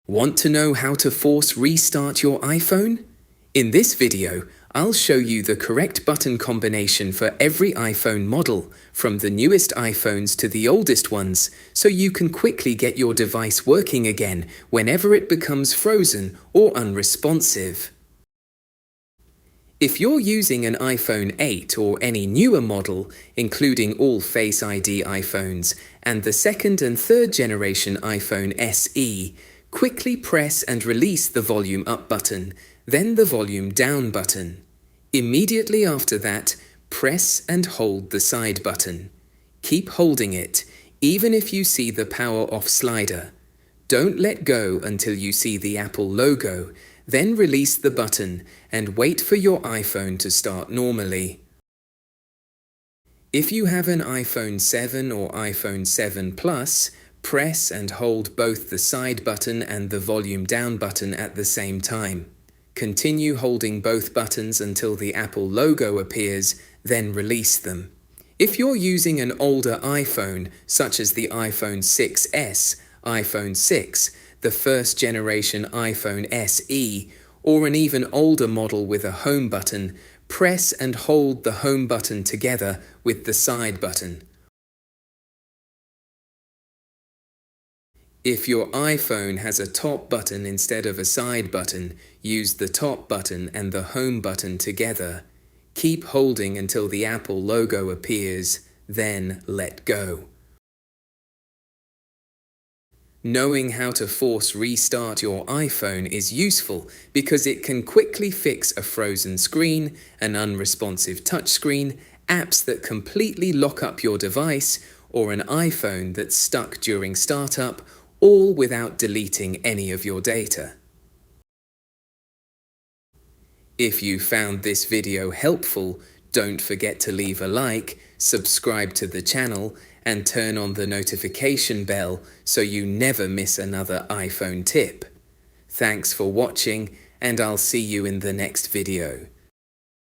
Want to know how to force restart your iPhone? In this video, I'll show you the correct button combination for every iPhone model, from the newest iPhones to the oldest ones, so you can quickly get your device working again whenever it becomes frozen or unresponsive. If you're using an iPhone 8 or any newer model, including all Face ID iPhones and the second and third generation iPhone SE, quickly press and release the volume up button, then the volume down button. Immediately after that, press and hold the side button. Keep holding it, even if you see the power off slider. Don't let go until you see the Apple logo, then release the button and wait for your iPhone to start normally. If you have an iPhone 7 or iPhone 7 Plus, press and hold both the side button and the volume down button at the same time. Continue holding both buttons until the Apple logo appears, then release them. If you're using an older iPhone, such as the iPhone 6s, iPhone 6, the first generation iPhone SE, or an even older model with a home button, press and hold the home button together with the side button. If your iPhone has a top button instead of a side button, use the top button and the home button together. Keep holding until the Apple logo appears, then let go. Knowing how to force restart your iPhone is useful because it can quickly fix a frozen screen, an unresponsive touchscreen, apps that completely lock up your device, or an iPhone that's stuck during startup, all without deleting any of your data. If you found this video helpful, don't forget to leave a like, subscribe to the channel, and turn on the notification bell so you never miss another iPhone tip. Thanks for watching, and I'll see you in the next video.